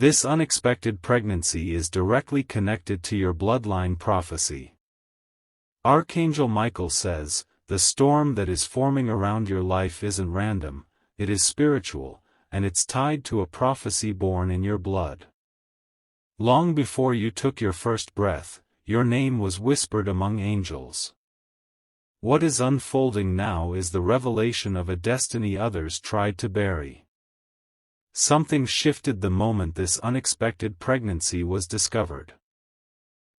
This unexpected pregnancy is directly connected to your bloodline prophecy. Archangel Michael says, "The storm that is forming around your life isn't random, it is spiritual, and it's tied to a prophecy born in your blood." Long before you took your first breath, your name was whispered among angels. What is unfolding now is the revelation of a destiny others tried to bury. Something shifted the moment this unexpected pregnancy was discovered.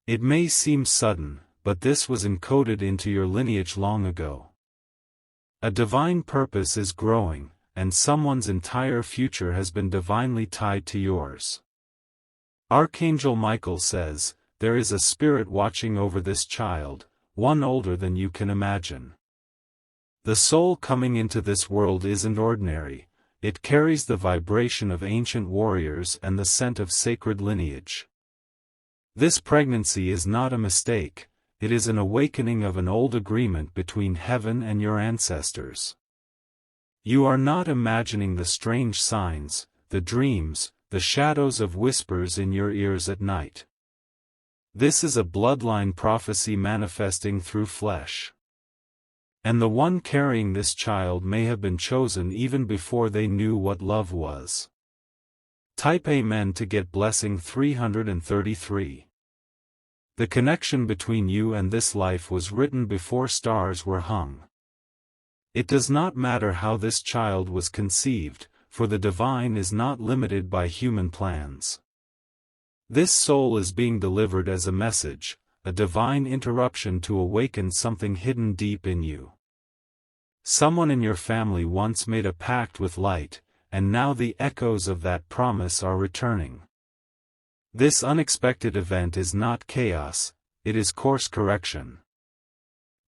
It may seem sudden, but this was encoded into your lineage long ago. A divine purpose is growing, and someone's entire future has been divinely tied to yours. Archangel Michael says, "There is a spirit watching over this child, one older than you can imagine." The soul coming into this world isn't ordinary, it carries the vibration of ancient warriors and the scent of sacred lineage. This pregnancy is not a mistake, it is an awakening of an old agreement between heaven and your ancestors. You are not imagining the strange signs, the dreams, the shadows of whispers in your ears at night. This is a bloodline prophecy manifesting through flesh. And the one carrying this child may have been chosen even before they knew what love was. Type Amen to get blessing 333. The connection between you and this life was written before stars were hung. It does not matter how this child was conceived, for the divine is not limited by human plans. This soul is being delivered as a message, a divine interruption to awaken something hidden deep in you. Someone in your family once made a pact with light, and now the echoes of that promise are returning. This unexpected event is not chaos, it is course correction.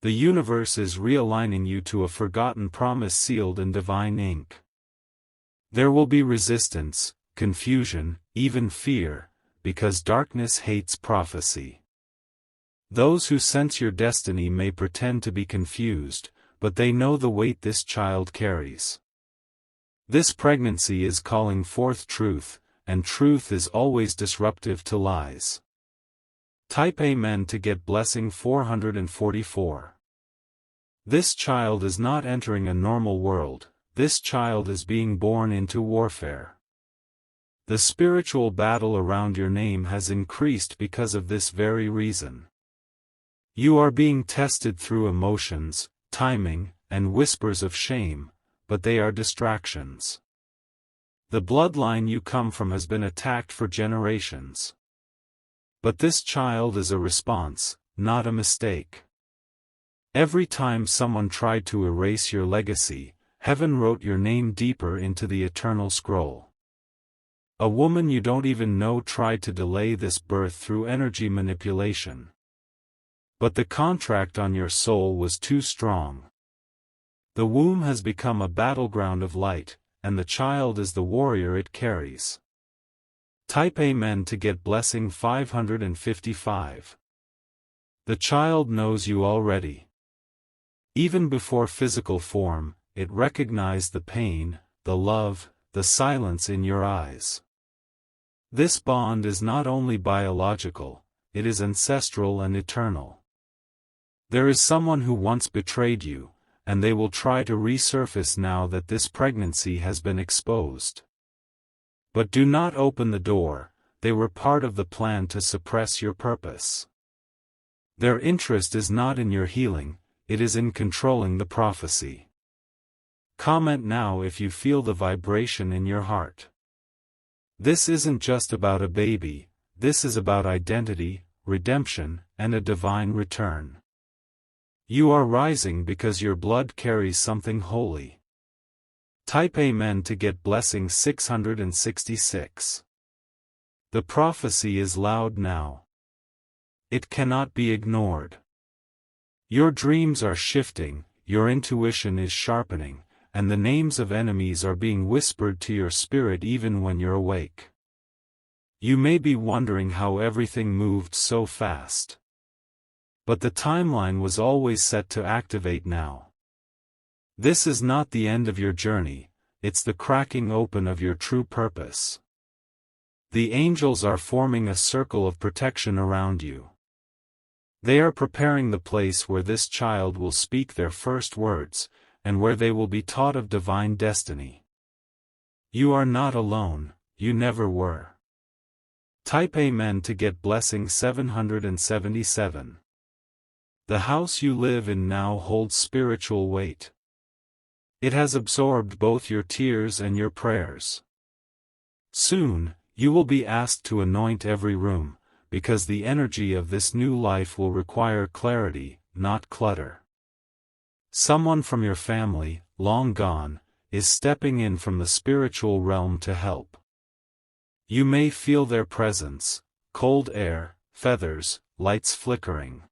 The universe is realigning you to a forgotten promise sealed in divine ink. There will be resistance, confusion, even fear, because darkness hates prophecy. Those who sense your destiny may pretend to be confused, but they know the weight this child carries. This pregnancy is calling forth truth, and truth is always disruptive to lies. Type Amen to get blessing 444. This child is not entering a normal world, this child is being born into warfare. The spiritual battle around your name has increased because of this very reason. You are being tested through emotions, timing, and whispers of shame, but they are distractions. The bloodline you come from has been attacked for generations. But this child is a response, not a mistake. Every time someone tried to erase your legacy, heaven wrote your name deeper into the eternal scroll. A woman you don't even know tried to delay this birth through energy manipulation. But the contract on your soul was too strong. The womb has become a battleground of light, and the child is the warrior it carries. Type Amen to get blessing 555. The child knows you already. Even before physical form, it recognized the pain, the love, the silence in your eyes. This bond is not only biological, it is ancestral and eternal. There is someone who once betrayed you, and they will try to resurface now that this pregnancy has been exposed. But do not open the door, they were part of the plan to suppress your purpose. Their interest is not in your healing, it is in controlling the prophecy. Comment now if you feel the vibration in your heart. This isn't just about a baby, this is about identity, redemption, and a divine return. You are rising because your blood carries something holy. Type Amen to get blessing 666. The prophecy is loud now. It cannot be ignored. Your dreams are shifting, your intuition is sharpening, and the names of enemies are being whispered to your spirit even when you're awake. You may be wondering how everything moved so fast. But the timeline was always set to activate now. This is not the end of your journey, it's the cracking open of your true purpose. The angels are forming a circle of protection around you. They are preparing the place where this child will speak their first words, and where they will be taught of divine destiny. You are not alone, you never were. Type Amen to get blessing 777. The house you live in now holds spiritual weight. It has absorbed both your tears and your prayers. Soon, you will be asked to anoint every room, because the energy of this new life will require clarity, not clutter. Someone from your family, long gone, is stepping in from the spiritual realm to help. You may feel their presence: cold air, feathers, lights flickering.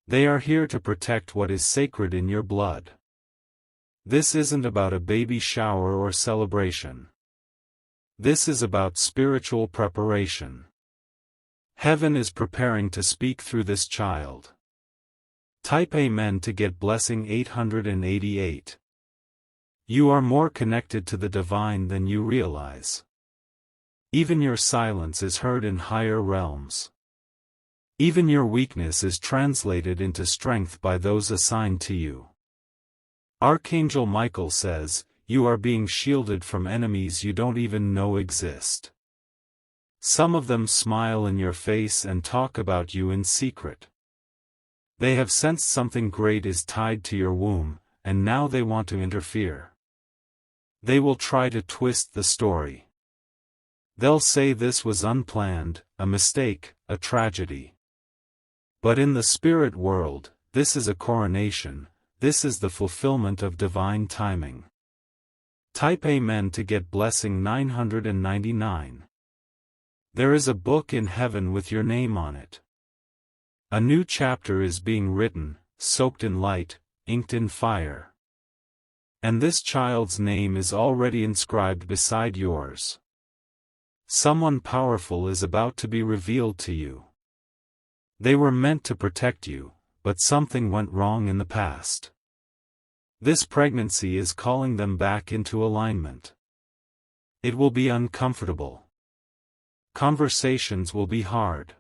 They are here to protect what is sacred in your blood. This isn't about a baby shower or celebration. This is about spiritual preparation. Heaven is preparing to speak through this child. Type Amen to get blessing 888. You are more connected to the divine than you realize. Even your silence is heard in higher realms. Even your weakness is translated into strength by those assigned to you. Archangel Michael says, you are being shielded from enemies you don't even know exist. Some of them smile in your face and talk about you in secret. They have sensed something great is tied to your womb, and now they want to interfere. They will try to twist the story. They'll say this was unplanned, a mistake, a tragedy. But in the spirit world, this is a coronation, this is the fulfillment of divine timing. Type Amen to get blessing 999. There is a book in heaven with your name on it. A new chapter is being written, soaked in light, inked in fire. And this child's name is already inscribed beside yours. Someone powerful is about to be revealed to you. They were meant to protect you, but something went wrong in the past. This pregnancy is calling them back into alignment. It will be uncomfortable. Conversations will be hard.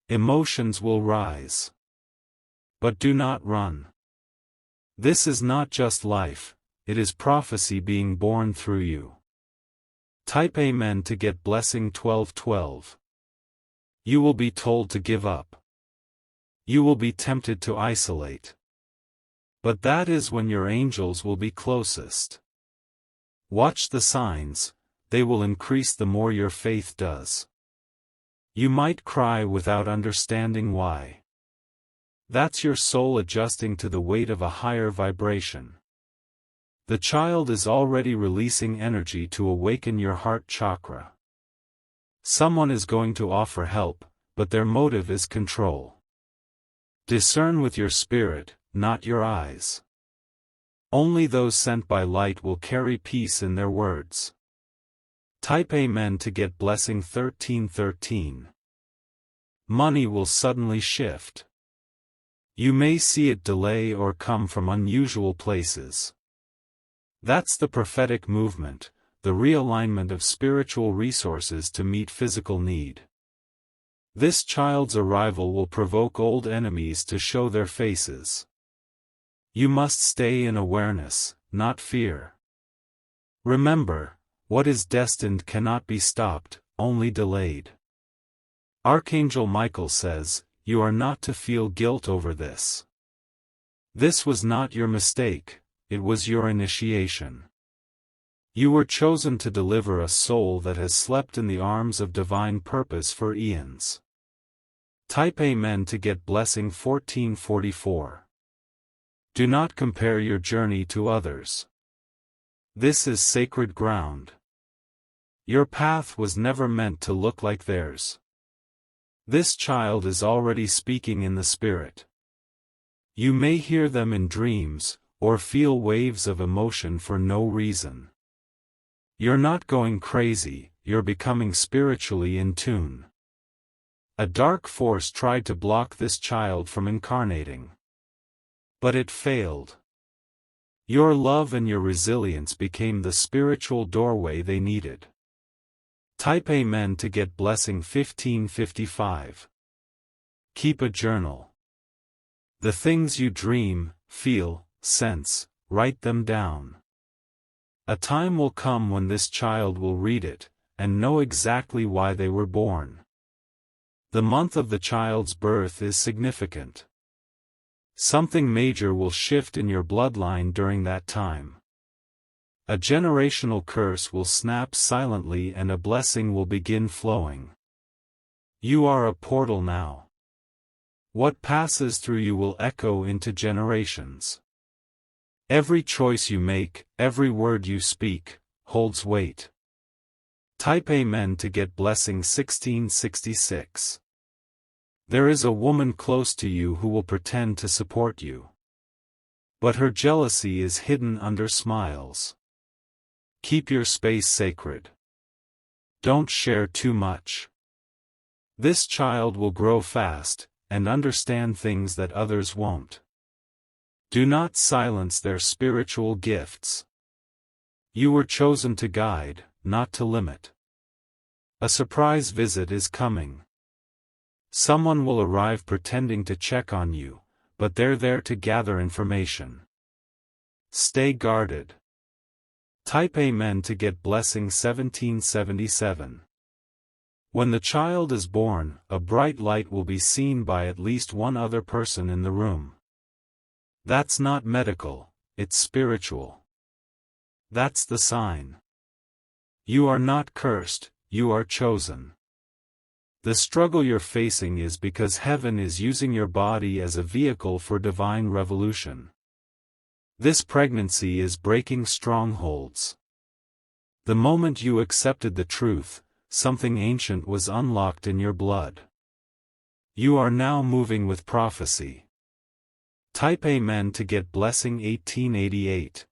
Emotions will rise. But do not run. This is not just life, it is prophecy being born through you. Type Amen to get blessing 1212. You will be told to give up. You will be tempted to isolate. But that is when your angels will be closest. Watch the signs, they will increase the more your faith does. You might cry without understanding why. That's your soul adjusting to the weight of a higher vibration. The child is already releasing energy to awaken your heart chakra. Someone is going to offer help, but their motive is control. Discern with your spirit, not your eyes. Only those sent by light will carry peace in their words. Type Amen to get blessing 1313. Money will suddenly shift. You may see it delay or come from unusual places. That's the prophetic movement, the realignment of spiritual resources to meet physical need. This child's arrival will provoke old enemies to show their faces. You must stay in awareness, not fear. Remember, what is destined cannot be stopped, only delayed. Archangel Michael says, you are not to feel guilt over this. This was not your mistake, it was your initiation. You were chosen to deliver a soul that has slept in the arms of divine purpose for eons. Type Amen to get blessing 1444. Do not compare your journey to others. This is sacred ground. Your path was never meant to look like theirs. This child is already speaking in the spirit. You may hear them in dreams, or feel waves of emotion for no reason. You're not going crazy, you're becoming spiritually in tune. A dark force tried to block this child from incarnating. But it failed. Your love and your resilience became the spiritual doorway they needed. Type Amen to get blessing 1555. Keep a journal. The things you dream, feel, sense, write them down. A time will come when this child will read it, and know exactly why they were born. The month of the child's birth is significant. Something major will shift in your bloodline during that time. A generational curse will snap silently and a blessing will begin flowing. You are a portal now. What passes through you will echo into generations. Every choice you make, every word you speak, holds weight. Type Amen to get blessing 1666. There is a woman close to you who will pretend to support you. But her jealousy is hidden under smiles. Keep your space sacred. Don't share too much. This child will grow fast, and understand things that others won't. Do not silence their spiritual gifts. You were chosen to guide, not to limit. A surprise visit is coming. Someone will arrive pretending to check on you, but they're there to gather information. Stay guarded. Type Amen to get blessing 1777. When the child is born, a bright light will be seen by at least one other person in the room. That's not medical, it's spiritual. That's the sign. You are not cursed, you are chosen. The struggle you're facing is because heaven is using your body as a vehicle for divine revolution. This pregnancy is breaking strongholds. The moment you accepted the truth, something ancient was unlocked in your blood. You are now moving with prophecy. Type Amen to get blessing 1888.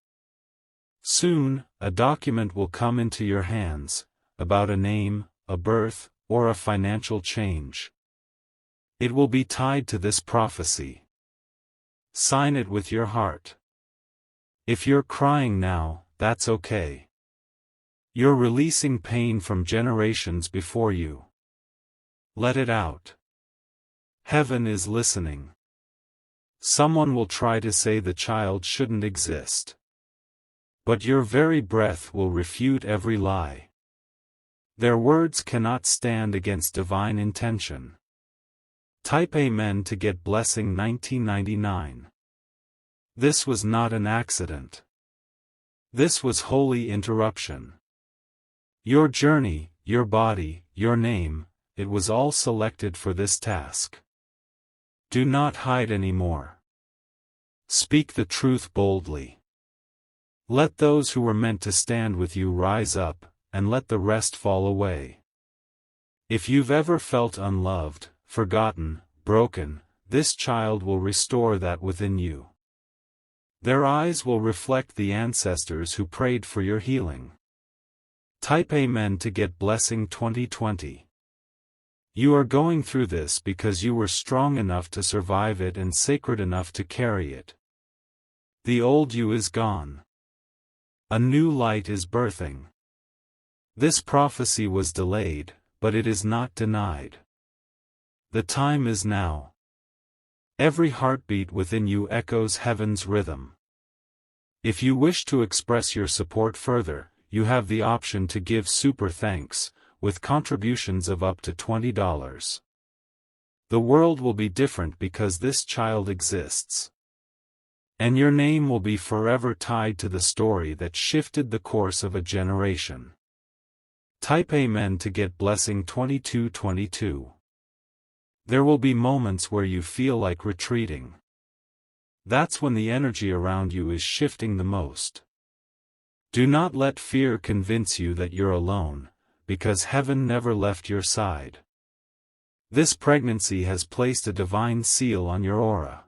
Soon, a document will come into your hands, about a name, a birth, or a financial change. It will be tied to this prophecy. Sign it with your heart. If you're crying now, that's okay. You're releasing pain from generations before you. Let it out. Heaven is listening. Someone will try to say the child shouldn't exist. But your very breath will refute every lie. Their words cannot stand against divine intention. Type Amen to get blessing 1999. This was not an accident. This was holy interruption. Your journey, your body, your name, it was all selected for this task. Do not hide anymore. Speak the truth boldly. Let those who were meant to stand with you rise up, and let the rest fall away. If you've ever felt unloved, forgotten, broken, this child will restore that within you. Their eyes will reflect the ancestors who prayed for your healing. Type Amen to get blessing 2020. You are going through this because you were strong enough to survive it and sacred enough to carry it. The old you is gone. A new light is birthing. This prophecy was delayed, but it is not denied. The time is now. Every heartbeat within you echoes heaven's rhythm. If you wish to express your support further, you have the option to give super thanks, with contributions of up to $20. The world will be different because this child exists. And your name will be forever tied to the story that shifted the course of a generation. Type Amen to get blessing 2222. There will be moments where you feel like retreating. That's when the energy around you is shifting the most. Do not let fear convince you that you're alone, because heaven never left your side. This pregnancy has placed a divine seal on your aura.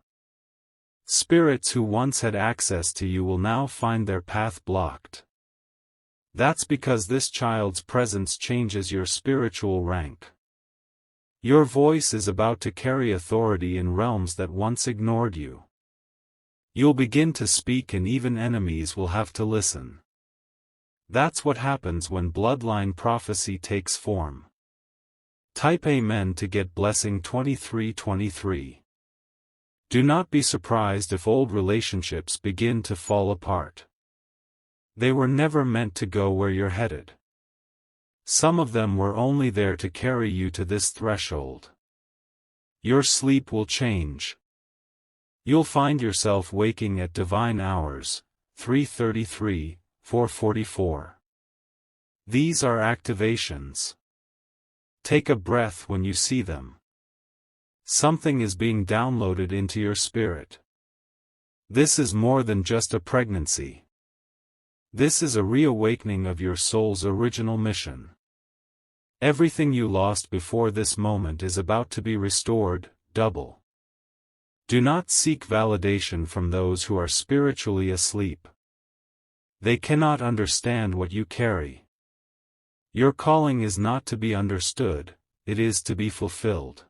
Spirits who once had access to you will now find their path blocked. That's because this child's presence changes your spiritual rank. Your voice is about to carry authority in realms that once ignored you. You'll begin to speak and even enemies will have to listen. That's what happens when bloodline prophecy takes form. Type Amen to get blessing 2323. Do not be surprised if old relationships begin to fall apart. They were never meant to go where you're headed. Some of them were only there to carry you to this threshold. Your sleep will change. You'll find yourself waking at divine hours, 3:33, 4:44. These are activations. Take a breath when you see them. Something is being downloaded into your spirit. This is more than just a pregnancy. This is a reawakening of your soul's original mission. Everything you lost before this moment is about to be restored, double. Do not seek validation from those who are spiritually asleep. They cannot understand what you carry. Your calling is not to be understood, it is to be fulfilled.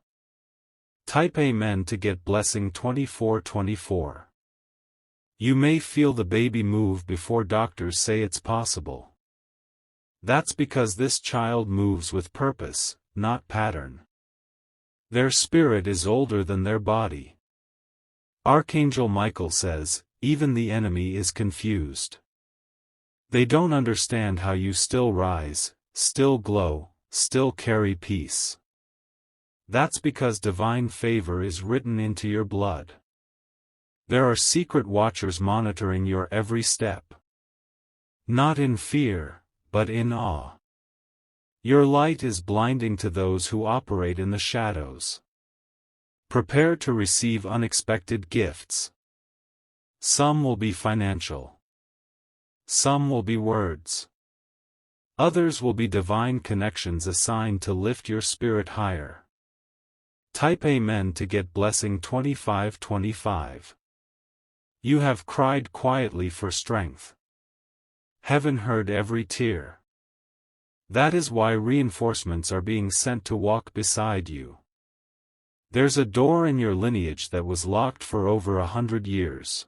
Type Amen to get blessing 2424. You may feel the baby move before doctors say it's possible. That's because this child moves with purpose, not pattern. Their spirit is older than their body. Archangel Michael says, even the enemy is confused. They don't understand how you still rise, still glow, still carry peace. That's because divine favor is written into your blood. There are secret watchers monitoring your every step. Not in fear, but in awe. Your light is blinding to those who operate in the shadows. Prepare to receive unexpected gifts. Some will be financial. Some will be words. Others will be divine connections assigned to lift your spirit higher. Type Amen to get blessing 2525. You have cried quietly for strength. Heaven heard every tear. That is why reinforcements are being sent to walk beside you. There's a door in your lineage that was locked for over 100 years.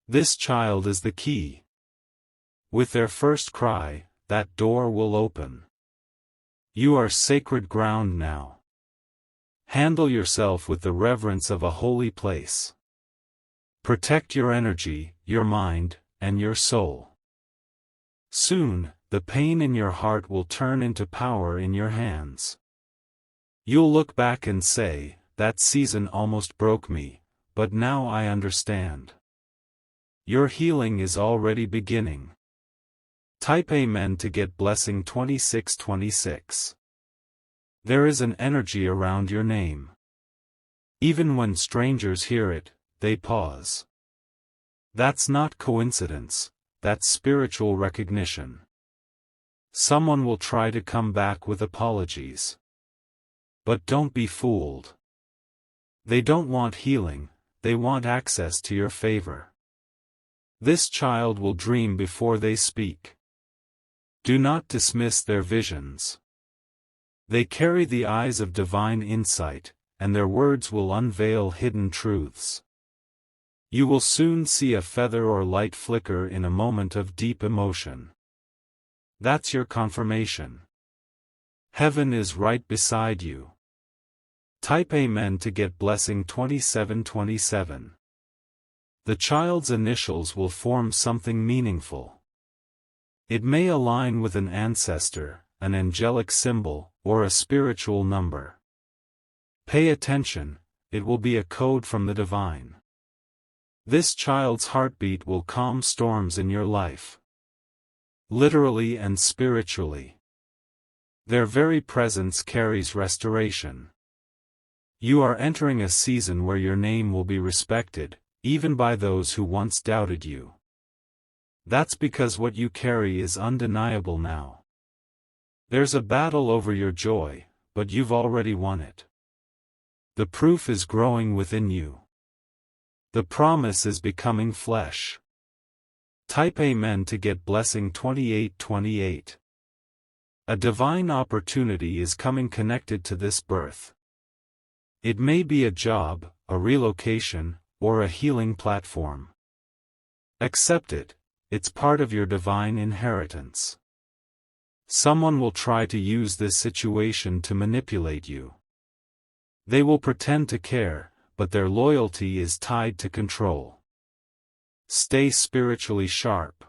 This child is the key. With their first cry, that door will open. You are sacred ground now. Handle yourself with the reverence of a holy place. Protect your energy, your mind, and your soul. Soon, the pain in your heart will turn into power in your hands. You'll look back and say, that season almost broke me, but now I understand. Your healing is already beginning. Type Amen to get blessing 2626. There is an energy around your name. Even when strangers hear it, they pause. That's not coincidence, that's spiritual recognition. Someone will try to come back with apologies. But don't be fooled. They don't want healing, they want access to your favor. This child will dream before they speak. Do not dismiss their visions. They carry the eyes of divine insight, and their words will unveil hidden truths. You will soon see a feather or light flicker in a moment of deep emotion. That's your confirmation. Heaven is right beside you. Type Amen to get blessing 2727. The child's initials will form something meaningful. It may align with an ancestor, an angelic symbol, or a spiritual number. Pay attention, it will be a code from the divine. This child's heartbeat will calm storms in your life. Literally and spiritually. Their very presence carries restoration. You are entering a season where your name will be respected, even by those who once doubted you. That's because what you carry is undeniable now. There's a battle over your joy, but you've already won it. The proof is growing within you. The promise is becoming flesh. Type Amen to get blessing 2828. A divine opportunity is coming connected to this birth. It may be a job, a relocation, or a healing platform. Accept it, it's part of your divine inheritance. Someone will try to use this situation to manipulate you. They will pretend to care, but their loyalty is tied to control. Stay spiritually sharp.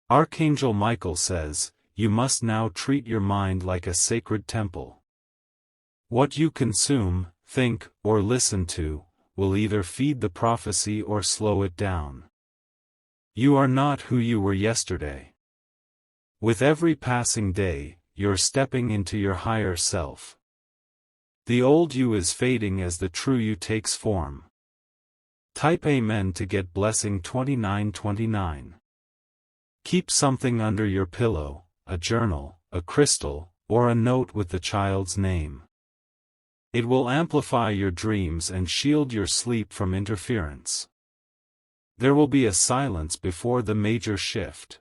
Archangel Michael says, you must now treat your mind like a sacred temple. What you consume, think, or listen to, will either feed the prophecy or slow it down. You are not who you were yesterday. With every passing day, you're stepping into your higher self. The old you is fading as the true you takes form. Type Amen to get blessing 2929. Keep something under your pillow, a journal, a crystal, or a note with the child's name. It will amplify your dreams and shield your sleep from interference. There will be a silence before the major shift.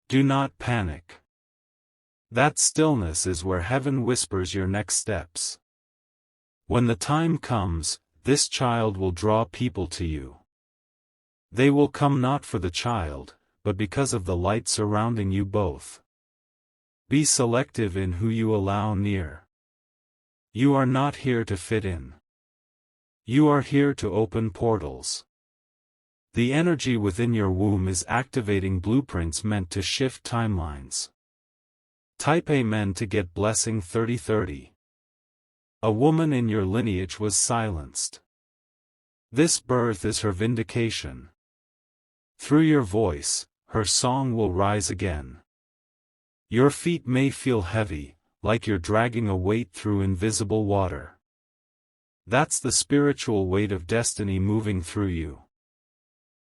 Do not panic. That stillness is where heaven whispers your next steps. When the time comes, this child will draw people to you. They will come not for the child, but because of the light surrounding you both. Be selective in who you allow near. You are not here to fit in. You are here to open portals. The energy within your womb is activating blueprints meant to shift timelines. Type Amen to get blessing 3030. A woman in your lineage was silenced. This birth is her vindication. Through your voice, her song will rise again. Your feet may feel heavy, like you're dragging a weight through invisible water. That's the spiritual weight of destiny moving through you.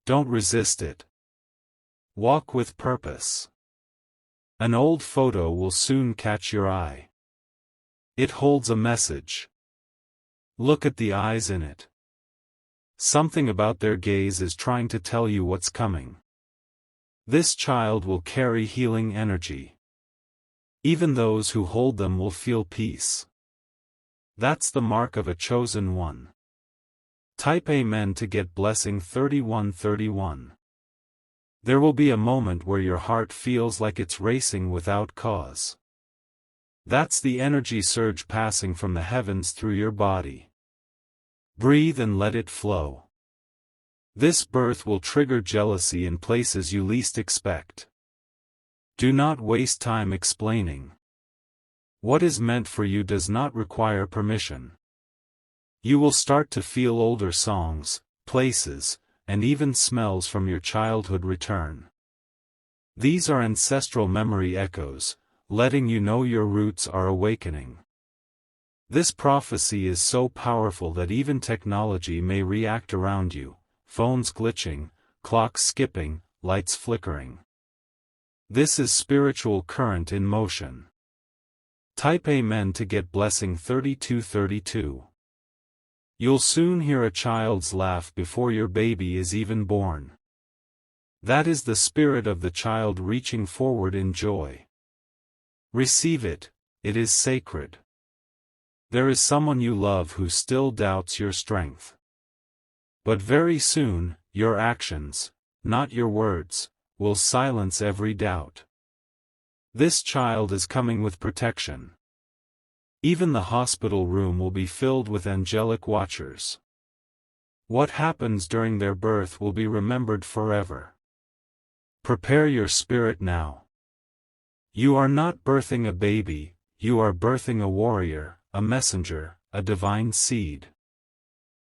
Don't resist it. Walk with purpose. An old photo will soon catch your eye. It holds a message. Look at the eyes in it. Something about their gaze is trying to tell you what's coming. This child will carry healing energy. Even those who hold them will feel peace. That's the mark of a chosen one. Type Amen to get blessing 3131. There will be a moment where your heart feels like it's racing without cause. That's the energy surge passing from the heavens through your body. Breathe and let it flow. This birth will trigger jealousy in places you least expect. Do not waste time explaining. What is meant for you does not require permission. You will start to feel older songs, places, and even smells from your childhood return. These are ancestral memory echoes, letting you know your roots are awakening. This prophecy is so powerful that even technology may react around you, phones glitching, clocks skipping, lights flickering. This is spiritual current in motion. Type Amen to get blessing 3232. You'll soon hear a child's laugh before your baby is even born. That is the spirit of the child reaching forward in joy. Receive it, it is sacred. There is someone you love who still doubts your strength. But very soon, your actions, not your words, will silence every doubt. This child is coming with protection. Even the hospital room will be filled with angelic watchers. What happens during their birth will be remembered forever. Prepare your spirit now. You are not birthing a baby, you are birthing a warrior, a messenger, a divine seed.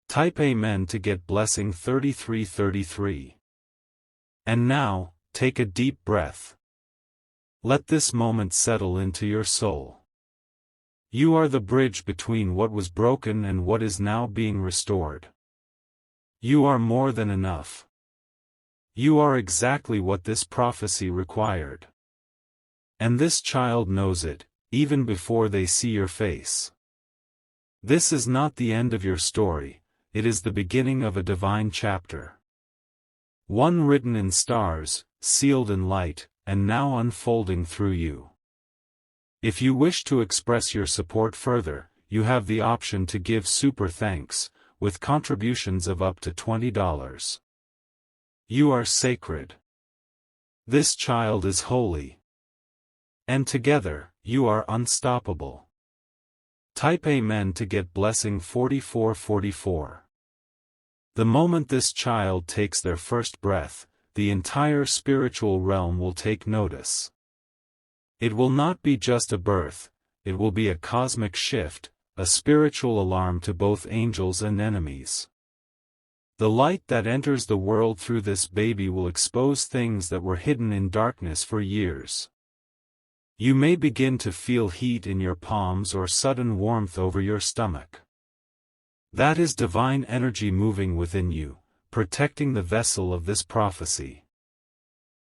Type Amen to get blessing 3333. And now, take a deep breath. Let this moment settle into your soul. You are the bridge between what was broken and what is now being restored. You are more than enough. You are exactly what this prophecy required. And this child knows it, even before they see your face. This is not the end of your story, it is the beginning of a divine chapter. One written in stars, sealed in light, and now unfolding through you. If you wish to express your support further, you have the option to give super thanks, with contributions of up to $20. You are sacred. This child is holy. And together, you are unstoppable. Type Amen to get blessing 4444. The moment this child takes their first breath, the entire spiritual realm will take notice. It will not be just a birth, it will be a cosmic shift, a spiritual alarm to both angels and enemies. The light that enters the world through this baby will expose things that were hidden in darkness for years. You may begin to feel heat in your palms or sudden warmth over your stomach. That is divine energy moving within you, protecting the vessel of this prophecy.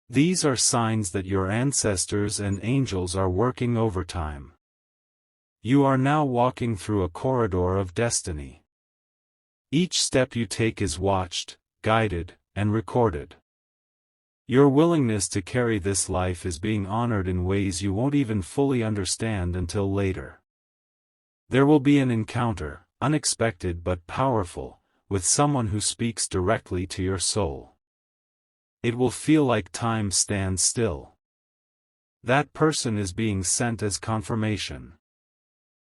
These are signs that your ancestors and angels are working overtime. You are now walking through a corridor of destiny. Each step you take is watched, guided, and recorded. Your willingness to carry this life is being honored in ways you won't even fully understand until later. There will be an encounter, unexpected but powerful, with someone who speaks directly to your soul. It will feel like time stands still. That person is being sent as confirmation.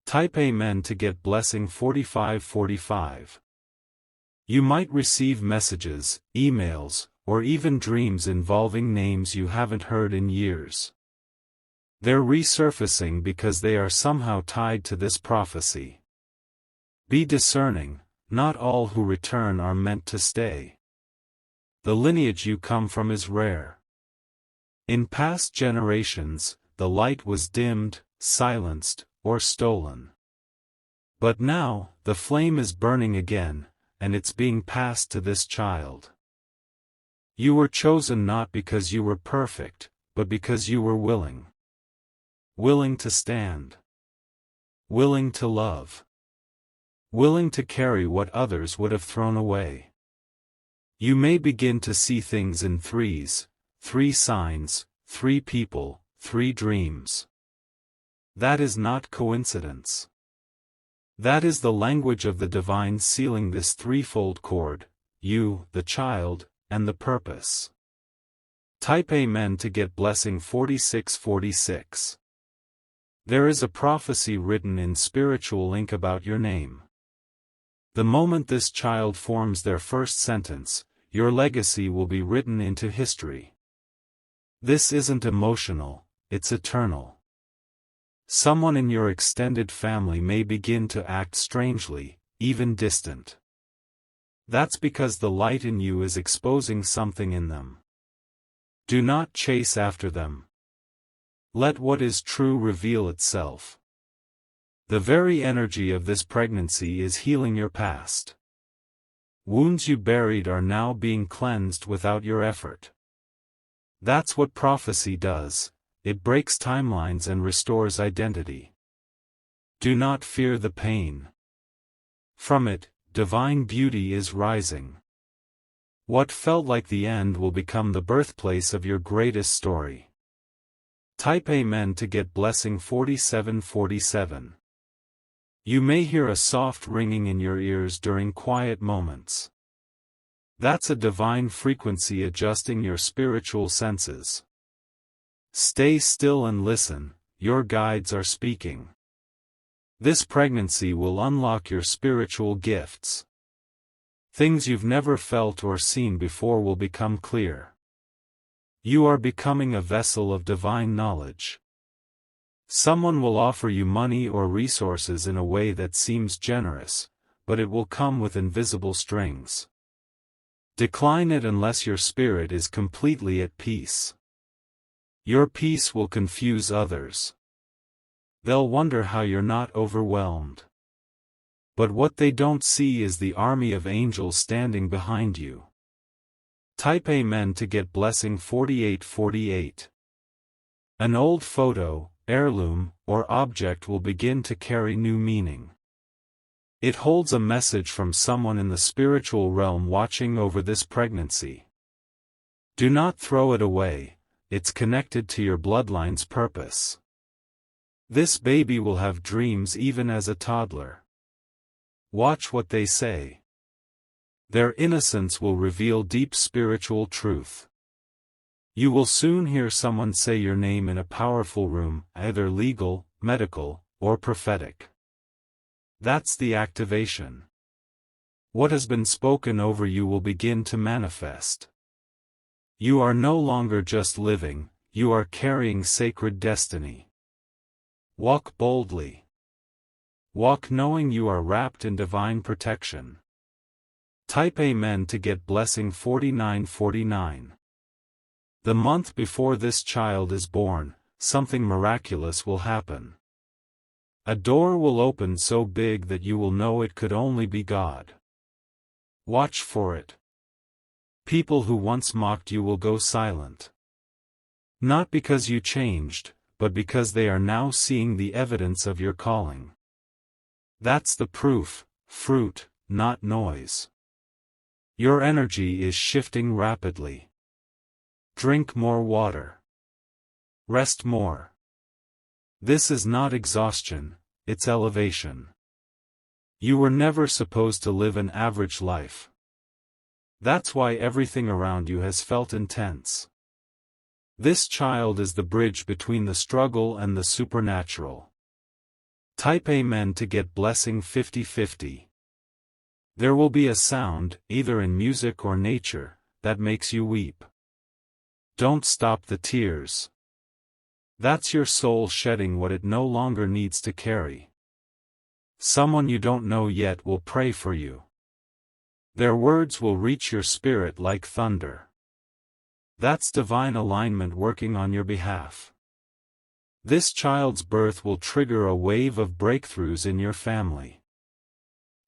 Type Amen to get blessing 4545. You might receive messages, emails, or even dreams involving names you haven't heard in years. They're resurfacing because they are somehow tied to this prophecy. Be discerning, not all who return are meant to stay. The lineage you come from is rare. In past generations, the light was dimmed, silenced, or stolen. But now, the flame is burning again, and it's being passed to this child. You were chosen not because you were perfect, but because you were willing. Willing to stand. Willing to love. Willing to carry what others would have thrown away. You may begin to see things in threes, 3 signs, 3 people, 3 dreams. That is not coincidence. That is the language of the divine sealing this threefold cord, you, the child, and the purpose. Type Amen to get blessing 4646. There is a prophecy written in spiritual ink about your name. The moment this child forms their first sentence, your legacy will be written into history. This isn't emotional, it's eternal. Someone in your extended family may begin to act strangely, even distant. That's because the light in you is exposing something in them. Do not chase after them. Let what is true reveal itself. The very energy of this pregnancy is healing your past. Wounds you buried are now being cleansed without your effort. That's what prophecy does. It breaks timelines and restores identity. Do not fear the pain. From it, divine beauty is rising. What felt like the end will become the birthplace of your greatest story. Type Amen to get blessing 4747. You may hear a soft ringing in your ears during quiet moments. That's a divine frequency adjusting your spiritual senses. Stay still and listen, your guides are speaking. This pregnancy will unlock your spiritual gifts. Things you've never felt or seen before will become clear. You are becoming a vessel of divine knowledge. Someone will offer you money or resources in a way that seems generous, but it will come with invisible strings. Decline it unless your spirit is completely at peace. Your peace will confuse others. They'll wonder how you're not overwhelmed. But what they don't see is the army of angels standing behind you. Type Amen to get blessing 4848. An old photo, heirloom, or object will begin to carry new meaning. It holds a message from someone in the spiritual realm watching over this pregnancy. Do not throw it away. It's connected to your bloodline's purpose. This baby will have dreams even as a toddler. Watch what they say. Their innocence will reveal deep spiritual truth. You will soon hear someone say your name in a powerful room, either legal, medical, or prophetic. That's the activation. What has been spoken over you will begin to manifest. You are no longer just living, you are carrying sacred destiny. Walk boldly. Walk knowing you are wrapped in divine protection. Type Amen to get blessing 4949. The month before this child is born, something miraculous will happen. A door will open so big that you will know it could only be God. Watch for it. People who once mocked you will go silent. Not because you changed, but because they are now seeing the evidence of your calling. That's the proof, fruit, not noise. Your energy is shifting rapidly. Drink more water. Rest more. This is not exhaustion, it's elevation. You were never supposed to live an average life. That's why everything around you has felt intense. This child is the bridge between the struggle and the supernatural. Type Amen to get blessing 50-50. There will be a sound, either in music or nature, that makes you weep. Don't stop the tears. That's your soul shedding what it no longer needs to carry. Someone you don't know yet will pray for you. Their words will reach your spirit like thunder. That's divine alignment working on your behalf. This child's birth will trigger a wave of breakthroughs in your family.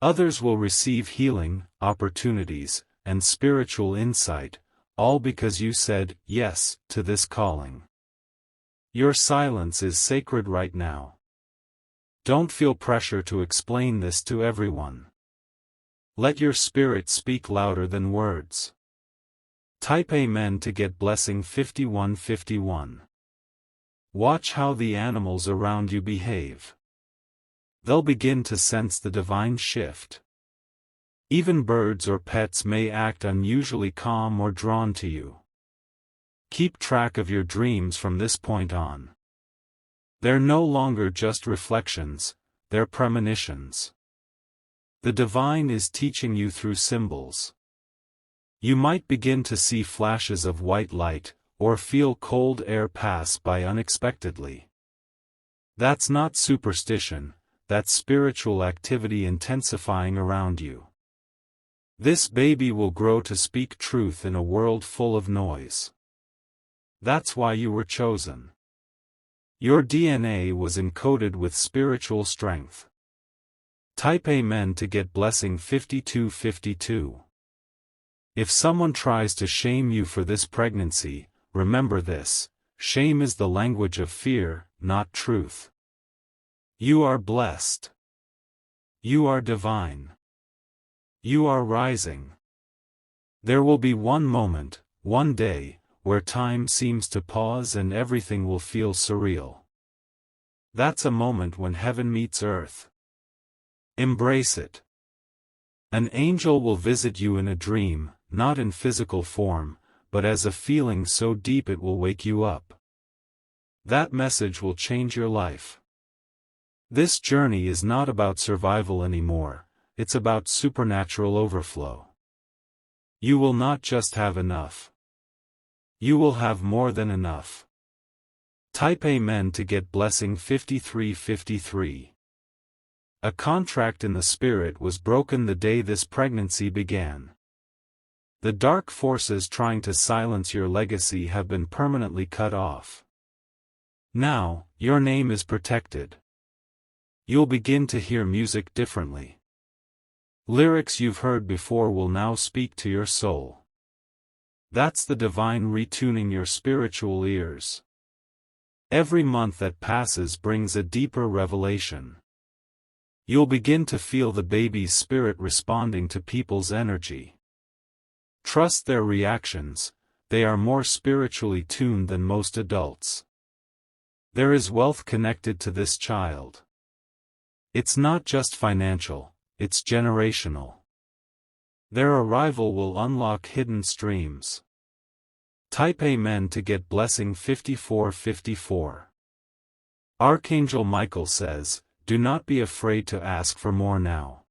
Others will receive healing, opportunities, and spiritual insight, all because you said yes to this calling. Your silence is sacred right now. Don't feel pressure to explain this to everyone. Let your spirit speak louder than words. Type Amen to get blessing 5151. Watch how the animals around you behave. They'll begin to sense the divine shift. Even birds or pets may act unusually calm or drawn to you. Keep track of your dreams from this point on. They're no longer just reflections, they're premonitions. The divine is teaching you through symbols. You might begin to see flashes of white light, or feel cold air pass by unexpectedly. That's not superstition, that's spiritual activity intensifying around you. This baby will grow to speak truth in a world full of noise. That's why you were chosen. Your DNA was encoded with spiritual strength. Type Amen to get blessing 5252. If someone tries to shame you for this pregnancy, remember this: shame is the language of fear, not truth. You are blessed. You are divine. You are rising. There will be one moment, one day, where time seems to pause and everything will feel surreal. That's a moment when heaven meets earth. Embrace it. An angel will visit you in a dream, not in physical form, but as a feeling so deep it will wake you up. That message will change your life. This journey is not about survival anymore, it's about supernatural overflow. You will not just have enough. You will have more than enough. Type Amen to get blessing 5353. A contract in the spirit was broken the day this pregnancy began. The dark forces trying to silence your legacy have been permanently cut off. Now, your name is protected. You'll begin to hear music differently. Lyrics you've heard before will now speak to your soul. That's the divine retuning your spiritual ears. Every month that passes brings a deeper revelation. You'll begin to feel the baby's spirit responding to people's energy. Trust their reactions, they are more spiritually tuned than most adults. There is wealth connected to this child. It's not just financial, it's generational. Their arrival will unlock hidden streams. Type Amen to get blessing 5454. Archangel Michael says, do not be afraid to ask for more now.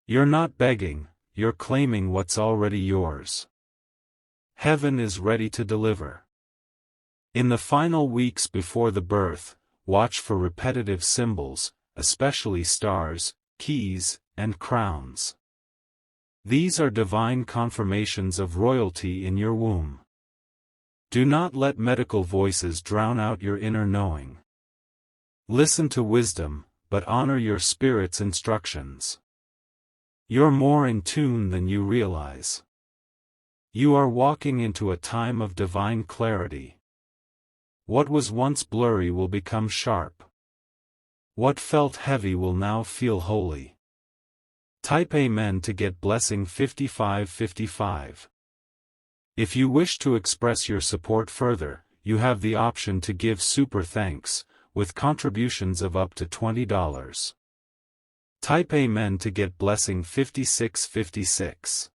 You're not begging, you're claiming what's already yours. Heaven is ready to deliver. In the final weeks before the birth, watch for repetitive symbols, especially stars, keys, and crowns. These are divine confirmations of royalty in your womb. Do not let medical voices drown out your inner knowing. Listen to wisdom, but honor your spirit's instructions. You're more in tune than you realize. You are walking into a time of divine clarity. What was once blurry will become sharp. What felt heavy will now feel holy. Type Amen to get blessing 5555. If you wish to express your support further, you have the option to give super thanks, with contributions of up to $20. Type Amen to get blessing 5656.